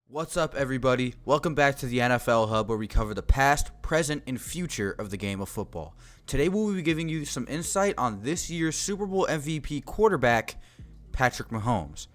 What's up, everybody? Welcome back to the NFL Hub, where we cover the past, present, and future of the game of football. Today, we'll be giving you some insight on this year's Super Bowl MVP quarterback, Patrick Mahomes.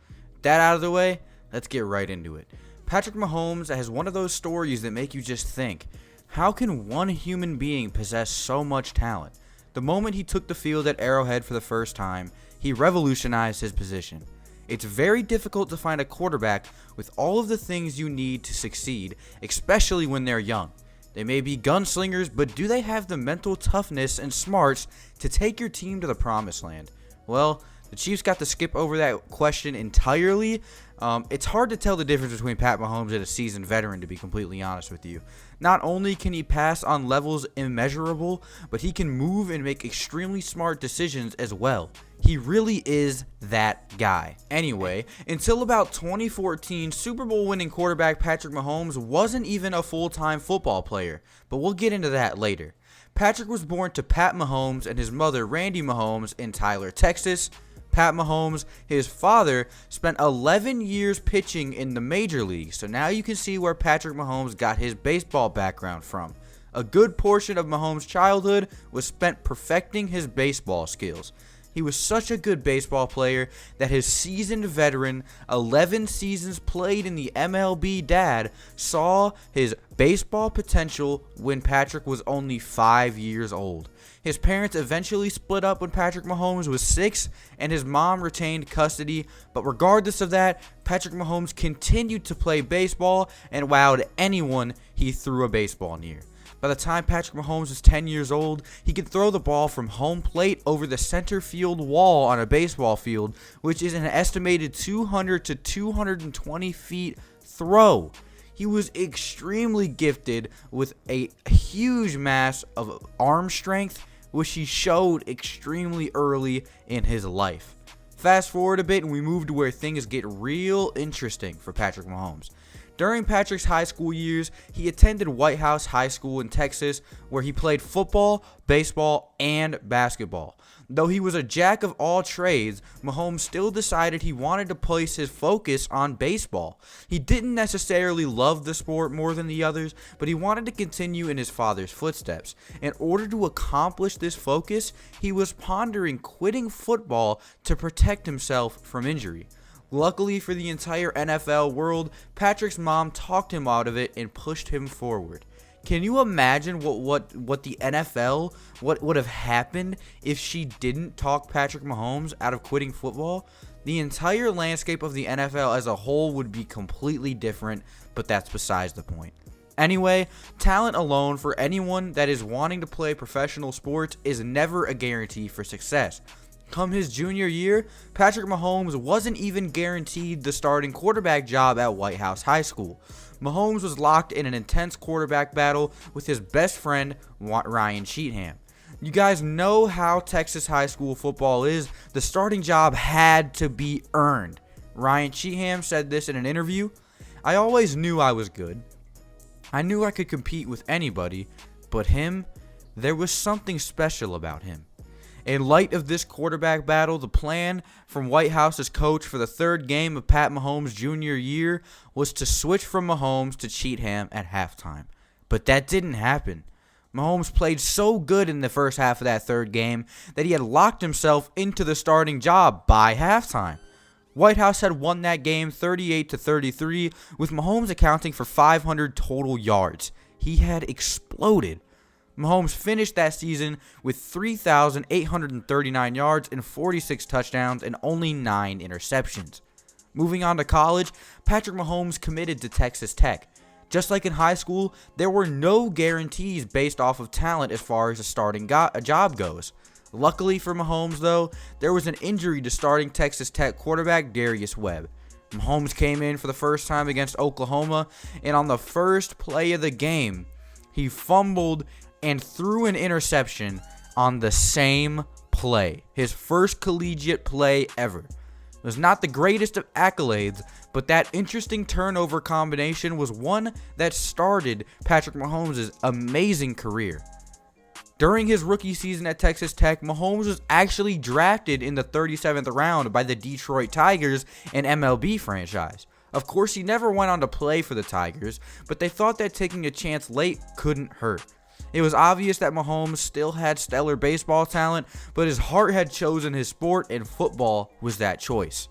That out of the way, let's get right into it. Patrick Mahomes has one of those stories that make you just think, how can one human being possess so much talent? The moment he took the field at Arrowhead for the first time, he revolutionized his position. It's very difficult to find a quarterback with all of the things you need to succeed, especially when they're young. They may be gunslingers, but do they have the mental toughness and smarts to take your team to the promised land? Well, the Chiefs got to skip over that question entirely. It's hard to tell the difference between Pat Mahomes and a seasoned veteran, to be completely honest with you. Not only can he pass on levels immeasurable, but he can move and make extremely smart decisions as well. He really is that guy. Anyway, until about 2014, Super Bowl winning quarterback Patrick Mahomes wasn't even a full-time football player, but we'll get into that later. Patrick was born to Pat Mahomes and his mother Randy Mahomes in Tyler, Texas. Pat Mahomes, his father, spent 11 years pitching in the major leagues, so now you can see where Patrick Mahomes got his baseball background from. A good portion of Mahomes' childhood was spent perfecting his baseball skills. He was such a good baseball player that his seasoned veteran, 11 seasons played in the MLB dad, saw his baseball potential when Patrick was only 5 years old. His parents eventually split up when Patrick Mahomes was 6, and his mom retained custody, but regardless of that, Patrick Mahomes continued to play baseball and wowed anyone he threw a baseball near. By the time Patrick Mahomes was 10 years old, he could throw the ball from home plate over the center field wall on a baseball field, which is an estimated 200 to 220 feet throw. He was extremely gifted with a huge mass of arm strength, which he showed extremely early in his life. Fast forward a bit and we move to where things get real interesting for Patrick Mahomes. During Patrick's high school years, he attended White House High School in Texas, where he played football, baseball, and basketball. Though he was a jack of all trades, Mahomes still decided he wanted to place his focus on baseball. He didn't necessarily love the sport more than the others, but he wanted to continue in his father's footsteps. In order to accomplish this focus, he was pondering quitting football to protect himself from injury. Luckily for the entire NFL world, Patrick's mom talked him out of it and pushed him forward. Can you imagine what the NFL, what would have happened if she didn't talk Patrick Mahomes out of quitting football? The entire landscape of the NFL as a whole would be completely different, but that's besides the point. Anyway, talent alone for anyone that is wanting to play professional sports is never a guarantee for success. Come his junior year, Patrick Mahomes wasn't even guaranteed the starting quarterback job at White House High School. Mahomes was locked in an intense quarterback battle with his best friend, Ryan Cheatham. You guys know how Texas high school football is. The starting job had to be earned. Ryan Cheatham said this in an interview. "I always knew I was good. I knew I could compete with anybody, but him, there was something special about him." In light of this quarterback battle, the plan from White House's coach for the third game of Pat Mahomes' junior year was to switch from Mahomes to Cheatham at halftime. But that didn't happen. Mahomes played so good in the first half of that third game that he had locked himself into the starting job by halftime. White House had won that game 38-33, with Mahomes accounting for 500 total yards. He had exploded. Mahomes finished that season with 3,839 yards and 46 touchdowns and only 9 interceptions. Moving on to college, Patrick Mahomes committed to Texas Tech. Just like in high school, there were no guarantees based off of talent as far as a starting job goes. Luckily for Mahomes, though, there was an injury to starting Texas Tech quarterback Darius Webb. Mahomes came in for the first time against Oklahoma, and on the first play of the game, he fumbled and threw an interception on the same play. His first collegiate play ever. It was not the greatest of accolades, but that interesting turnover combination was one that started Patrick Mahomes' amazing career. During his rookie season at Texas Tech, Mahomes was actually drafted in the 37th round by the Detroit Tigers, an MLB franchise. Of course, he never went on to play for the Tigers, but they thought that taking a chance late couldn't hurt. It was obvious that Mahomes still had stellar baseball talent, but his heart had chosen his sport, and football was that choice.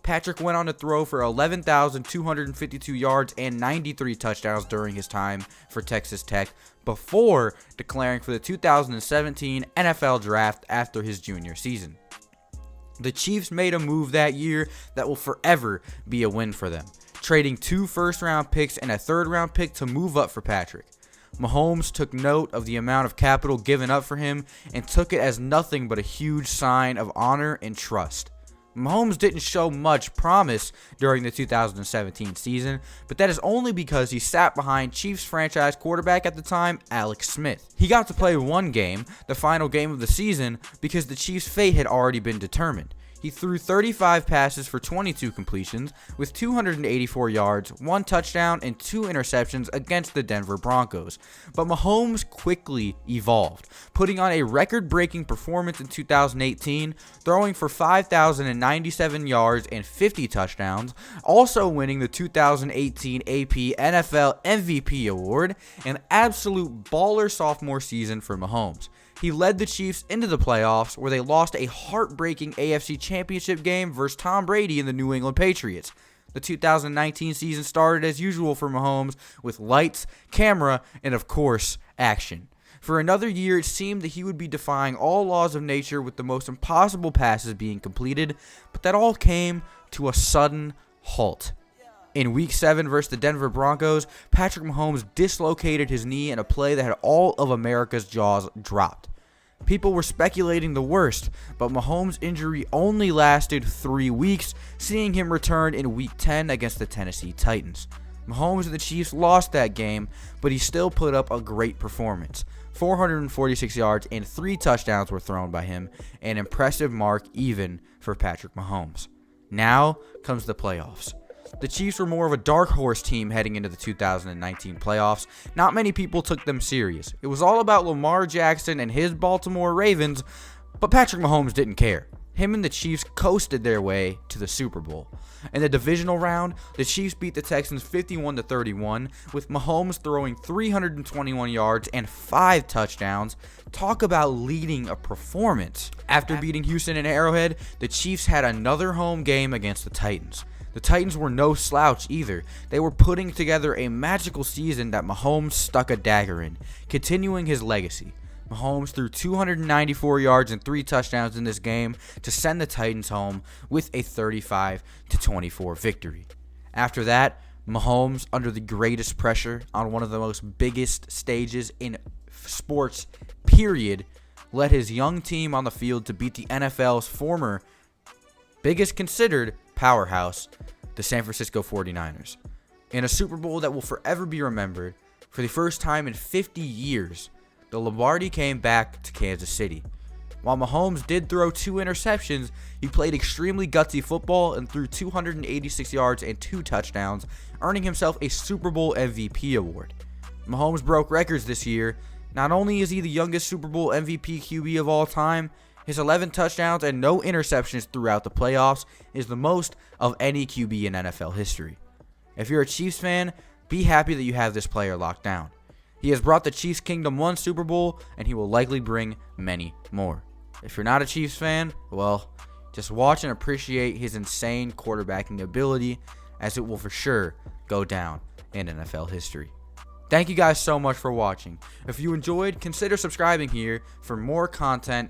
Patrick went on to throw for 11,252 yards and 93 touchdowns during his time for Texas Tech before declaring for the 2017 NFL Draft after his junior season. The Chiefs made a move that year that will forever be a win for them, trading 2 first-round picks and a third-round pick to move up for Patrick. Mahomes took note of the amount of capital given up for him and took it as nothing but a huge sign of honor and trust. Mahomes didn't show much promise during the 2017 season, but that is only because he sat behind Chiefs franchise quarterback at the time, Alex Smith. He got to play one game, the final game of the season, because the Chiefs' fate had already been determined. He threw 35 passes for 22 completions with 284 yards, 1 touchdown, and 2 interceptions against the Denver Broncos. But Mahomes quickly evolved, putting on a record-breaking performance in 2018, throwing for 5,097 yards and 50 touchdowns, also winning the 2018 AP NFL MVP award, an absolute baller sophomore season for Mahomes. He led the Chiefs into the playoffs, where they lost a heartbreaking AFC Championship game versus Tom Brady and the New England Patriots. The 2019 season started as usual for Mahomes with lights, camera, and of course, action. For another year, it seemed that he would be defying all laws of nature with the most impossible passes being completed, but that all came to a sudden halt. In Week 7 versus the Denver Broncos, Patrick Mahomes dislocated his knee in a play that had all of America's jaws dropped. People were speculating the worst, but Mahomes' injury only lasted 3 weeks, seeing him return in Week 10 against the Tennessee Titans. Mahomes and the Chiefs lost that game, but he still put up a great performance. 446 yards and 3 touchdowns were thrown by him, an impressive mark even for Patrick Mahomes. Now comes the playoffs. The Chiefs were more of a dark horse team heading into the 2019 playoffs. Not many people took them serious. It was all about Lamar Jackson and his Baltimore Ravens, but Patrick Mahomes didn't care. Him and the Chiefs coasted their way to the Super Bowl. In the divisional round, the Chiefs beat the Texans 51-31, with Mahomes throwing 321 yards and 5 touchdowns. Talk about leading a performance. After beating Houston in Arrowhead, the Chiefs had another home game against the Titans. The Titans were no slouch either. They were putting together a magical season that Mahomes stuck a dagger in, continuing his legacy. Mahomes threw 294 yards and 3 touchdowns in this game to send the Titans home with a 35-24 victory. After that, Mahomes, under the greatest pressure on one of the most biggest stages in sports, period, led his young team on the field to beat the NFL's former biggest considered powerhouse, the San Francisco 49ers. In a Super Bowl that will forever be remembered, for the first time in 50 years, the Lombardi came back to Kansas City. While Mahomes did throw 2 interceptions, he played extremely gutsy football and threw 286 yards and 2 touchdowns, earning himself a Super Bowl MVP award. Mahomes broke records this year. Not only is he the youngest Super Bowl MVP QB of all time, his 11 touchdowns and no interceptions throughout the playoffs is the most of any QB in NFL history. If you're a Chiefs fan, be happy that you have this player locked down. He has brought the Chiefs Kingdom 1 Super Bowl, and he will likely bring many more. If you're not a Chiefs fan, well, just watch and appreciate his insane quarterbacking ability, as it will for sure go down in NFL history. Thank you guys so much for watching. If you enjoyed, consider subscribing here for more content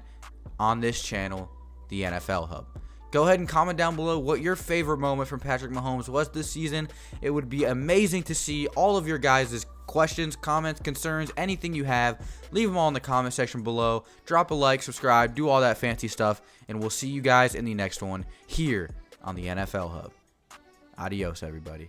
on this channel, the NFL Hub. Go ahead and comment down below what your favorite moment from Patrick Mahomes was this season. It would be amazing to see all of your guys' questions, comments, concerns, anything you have. Leave them all in the comment section below. Drop a like, subscribe, do all that fancy stuff, and we'll see you guys in the next one here on the NFL Hub. Adios, everybody.